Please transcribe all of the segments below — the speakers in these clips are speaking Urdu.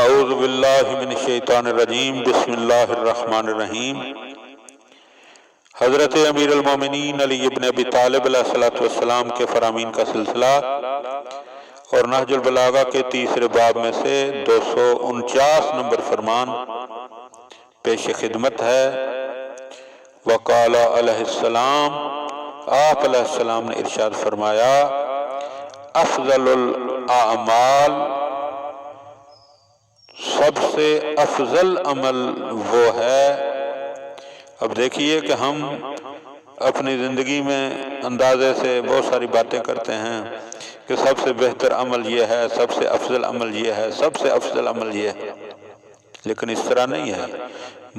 اعوذ باللہ من الشیطان الرجیم بسم اللہ الرحمن الرحیم۔ حضرت امیر المومنین علی ابن ابی طالب علیہ السلام کے فرامین کا سلسلہ اور نہج البلاغہ کے تیسرے باب میں سے 249 نمبر فرمان پیش خدمت ہے۔ وقال علیہ السلام، آپ علیہ السلام نے ارشاد فرمایا، افضل الاعمال، سب سے افضل عمل وہ ہے۔ اب دیکھیے کہ ہم اپنی زندگی میں اندازے سے بہت ساری باتیں کرتے ہیں کہ سب سے بہتر عمل یہ ہے، سب سے افضل عمل یہ ہے، سب سے افضل عمل یہ ہے، لیکن اس طرح نہیں ہے۔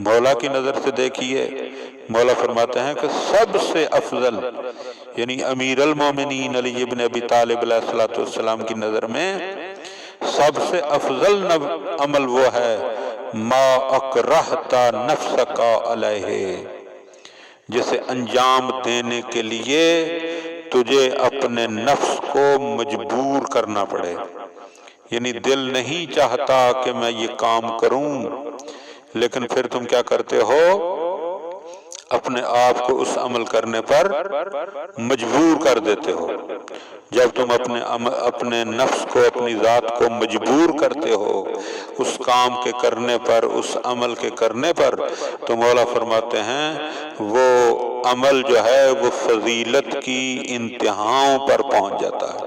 مولا کی نظر سے دیکھیے، مولا فرماتے ہیں کہ سب سے افضل، یعنی امیر المومنین علی ابن ابی طالب علیہ السلام کی نظر میں سب سے افضل عمل وہ ہے ما اکرہتا نفسک علیہ، جسے انجام دینے کے لیے تجھے اپنے نفس کو مجبور کرنا پڑے، یعنی دل نہیں چاہتا کہ میں یہ کام کروں، لیکن پھر تم کیا کرتے ہو؟ اپنے آپ کو اس عمل کرنے پر مجبور کر دیتے ہو۔ جب تم اپنے نفس کو، اپنی ذات کو مجبور کرتے ہو اس کام کے کرنے پر، اس عمل کے کرنے پر، تو مولا فرماتے ہیں وہ عمل جو ہے وہ فضیلت کی انتہاؤں پر پہنچ جاتا ہے۔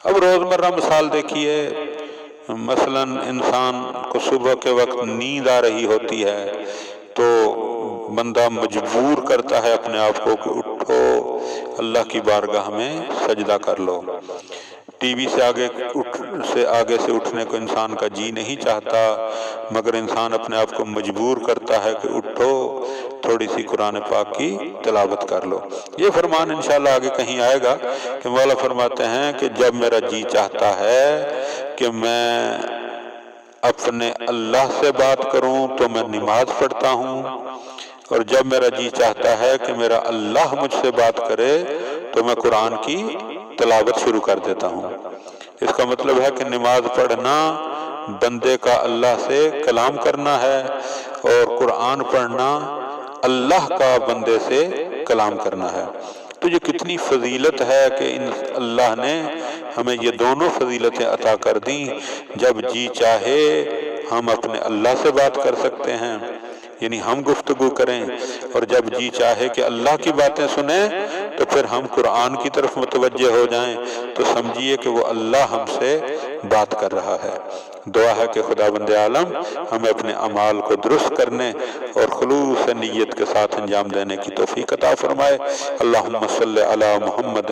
اب روزمرہ مثال دیکھیے، مثلا انسان کو صبح کے وقت نیند آ رہی ہوتی ہے تو بندہ مجبور کرتا ہے اپنے آپ کو کہ اٹھو، اللہ کی بارگاہ میں سجدہ کر لو۔ ٹی وی سے آگے سے اٹھنے کو انسان کا جی نہیں چاہتا، مگر انسان اپنے آپ کو مجبور کرتا ہے کہ اٹھو، تھوڑی سی قرآن پاک کی تلاوت کر لو۔ یہ فرمان انشاءاللہ آگے کہیں آئے گا کہ مولا فرماتے ہیں کہ جب میرا جی چاہتا ہے کہ میں اپنے اللہ سے بات کروں تو میں نماز پڑھتا ہوں، اور جب میرا جی چاہتا ہے کہ میرا اللہ مجھ سے بات کرے تو میں قرآن کی تلاوت شروع کر دیتا ہوں۔ اس کا مطلب ہے کہ نماز پڑھنا بندے کا اللہ سے کلام کرنا ہے، اور قرآن پڑھنا اللہ کا بندے سے کلام کرنا ہے۔ تو یہ کتنی فضیلت ہے کہ اللہ نے ہمیں یہ دونوں فضیلتیں عطا کر دیں۔ جب جی چاہے ہم اپنے اللہ سے بات کر سکتے ہیں، یعنی ہم گفتگو کریں، اور جب جی چاہے کہ اللہ کی باتیں سنیں تو پھر ہم قرآن کی طرف متوجہ ہو جائیں، تو سمجھیے کہ وہ اللہ ہم سے بات کر رہا ہے۔ دعا ہے کہ خداوند عالم ہمیں اپنے اعمال کو درست کرنے اور خلوص نیت کے ساتھ انجام دینے کی توفیق عطا فرمائے۔ اللہم صلی علی محمد